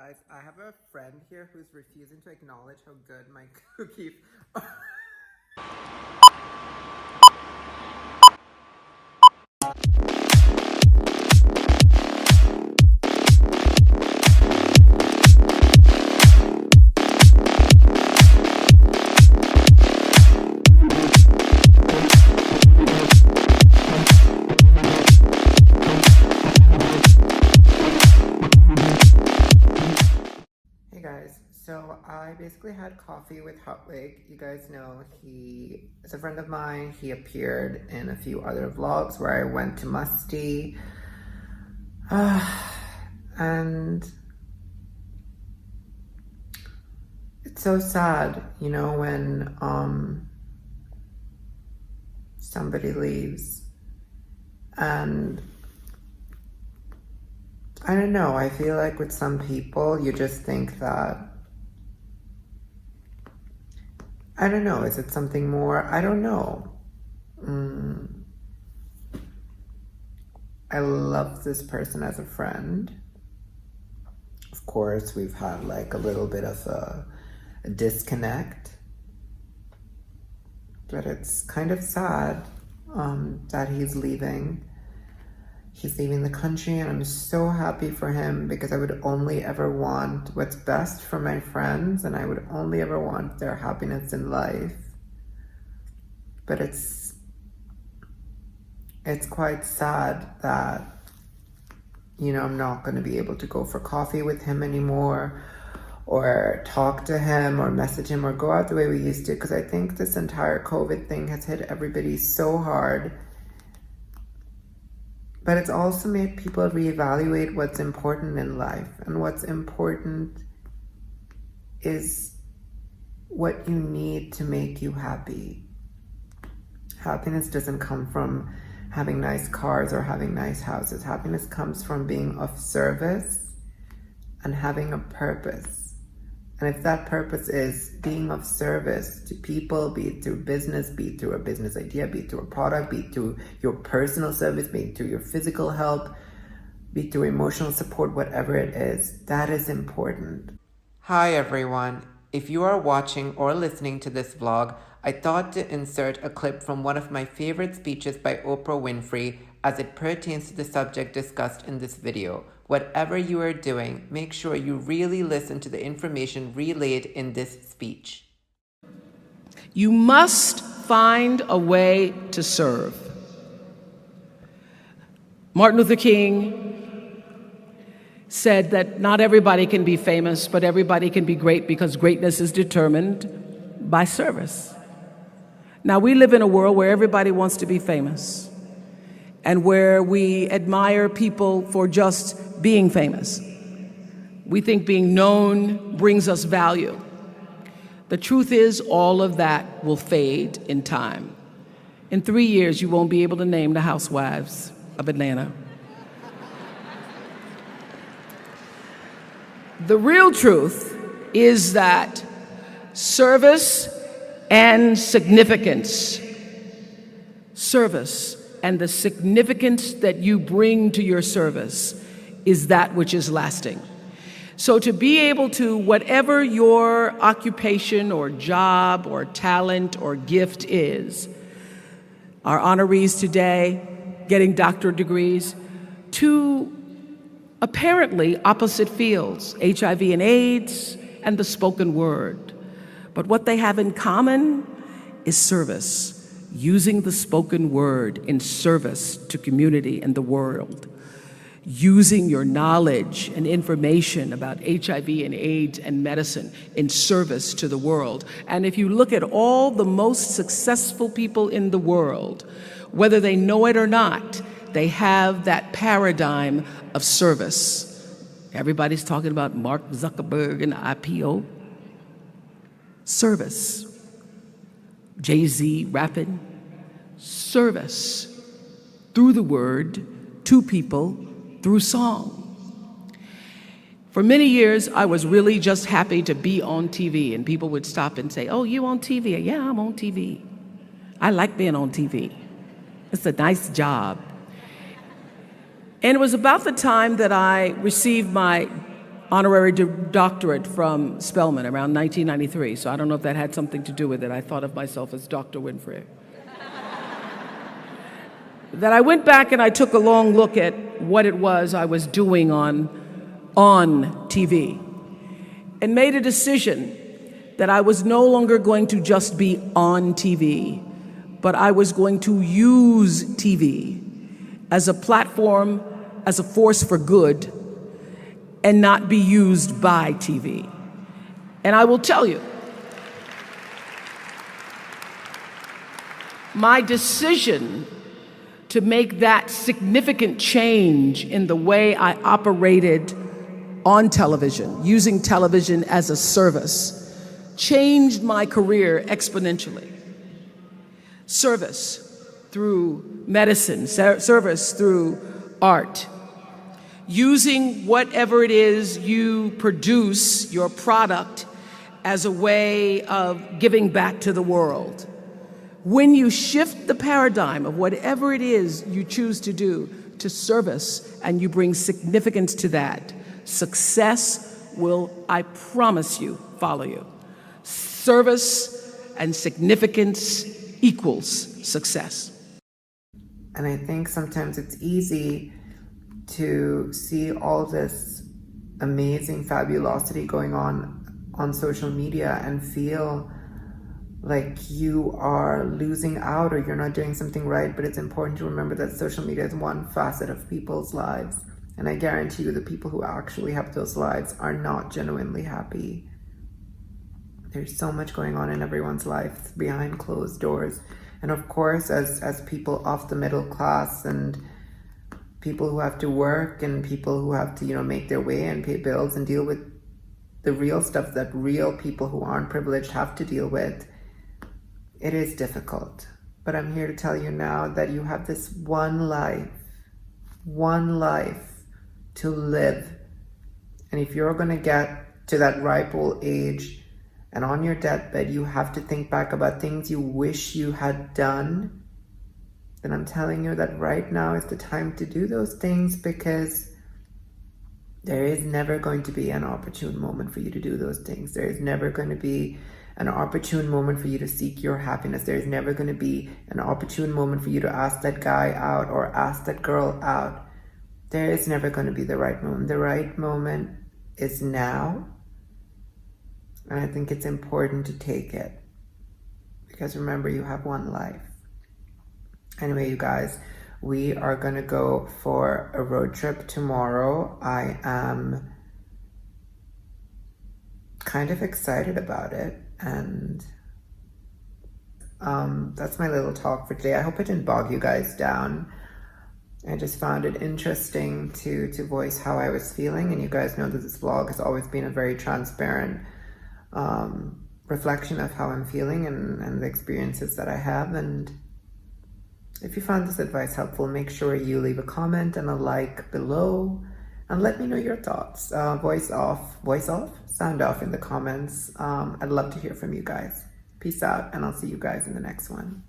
Guys, I have a friend here who's refusing to acknowledge how good my cookies are. Hey guys, so I basically had coffee with Hotwig. You guys know he is a friend of mine. He appeared in a few other vlogs where I went to Musty. And it's so sad, you know, when somebody leaves. And I don't know, I feel like with some people, you just think that, I don't know, is it something more? I don't know. I love this person as a friend. Of course, we've had like a little bit of a disconnect, but it's kind of sad that he's leaving. He's leaving the country, and I'm so happy for him because I would only ever want what's best for my friends, and I would only ever want their happiness in life. But it's quite sad that, you know, I'm not going to be able to go for coffee with him anymore, or talk to him, or message him, or go out the way we used to, because I think this entire COVID thing has hit everybody so hard. But it's also made people reevaluate what's important in life. And what's important is what you need to make you happy. Happiness doesn't come from having nice cars or having nice houses. Happiness comes from being of service and having a purpose. And if that purpose is being of service to people, be it through business, be it through a business idea, be it through a product, be it through your personal service, be it through your physical help, be it through emotional support, whatever it is, that is important. Hi everyone. If you are watching or listening to this vlog, I thought to insert a clip from one of my favorite speeches by Oprah Winfrey as it pertains to the subject discussed in this video. Whatever you are doing, make sure you really listen to the information relayed in this speech. You must find a way to serve. Martin Luther King said that not everybody can be famous, but everybody can be great because greatness is determined by service. Now, we live in a world where everybody wants to be famous and where we admire people for just being famous. We think being known brings us value. The truth is, all of that will fade in time. In 3 years, you won't be able to name the housewives of Atlanta. The real truth is that service and significance, service and the significance that you bring to your service is that which is lasting. So to be able to, whatever your occupation or job or talent or gift is, our honorees today getting doctorate degrees, to apparently opposite fields, HIV and AIDS and the spoken word. But what they have in common is service. Using the spoken word in service to community and the world, using your knowledge and information about HIV and AIDS and medicine in service to the world. And if you look at all the most successful people in the world, whether they know it or not, they have that paradigm of service. Everybody's talking about Mark Zuckerberg and IPO. Service. Jay-Z rapping, service through the word, to people, through song. For many years, I was really just happy to be on TV, and people would stop and say, "Oh, you on TV?" "Yeah, I'm on TV. I like being on TV. It's a nice job." And it was about the time that I received my honorary doctorate from Spelman around 1993, so I don't know if that had something to do with it. I thought of myself as Dr. Winfrey. That I went back and I took a long look at what it was I was doing on TV and made a decision that I was no longer going to just be on TV, but I was going to use TV as a platform, as a force for good, and not be used by TV. And I will tell you, my decision to make that significant change in the way I operated on television, using television as a service, changed my career exponentially. Service through medicine, service through art, using whatever it is you produce, your product, as a way of giving back to the world. When you shift the paradigm of whatever it is you choose to do to service and you bring significance to that, success will, I promise you, follow you. Service and significance equals success. And I think sometimes it's easy to see all this amazing fabulosity going on social media and feel like you are losing out or you're not doing something right, but it's important to remember that social media is one facet of people's lives. And I guarantee you the people who actually have those lives are not genuinely happy. There's so much going on in everyone's life behind closed doors. And of course, as people of the middle class and people who have to work and people who have to, make their way and pay bills and deal with the real stuff that real people who aren't privileged have to deal with, it is difficult. But I'm here to tell you now that you have this one life to live. And if you're going to get to that ripe old age and on your deathbed, you have to think back about things you wish you had done, then I'm telling you that right now is the time to do those things, because there is never going to be an opportune moment for you to do those things. There is never going to be an opportune moment for you to seek your happiness. There is never going to be an opportune moment for you to ask that guy out or ask that girl out. There is never going to be the right moment. The right moment is now. And I think it's important to take it, because remember, you have one life. Anyway, you guys, we are going to go for a road trip tomorrow. I am kind of excited about it. And that's my little talk for today. I hope it didn't bog you guys down. I just found it interesting to voice how I was feeling. And you guys know that this vlog has always been a very transparent reflection of how I'm feeling and the experiences that I have. And if you found this advice helpful, make sure you leave a comment and a like below and let me know your thoughts. Sound off in the comments. I'd love to hear from you guys. Peace out, and I'll see you guys in the next one.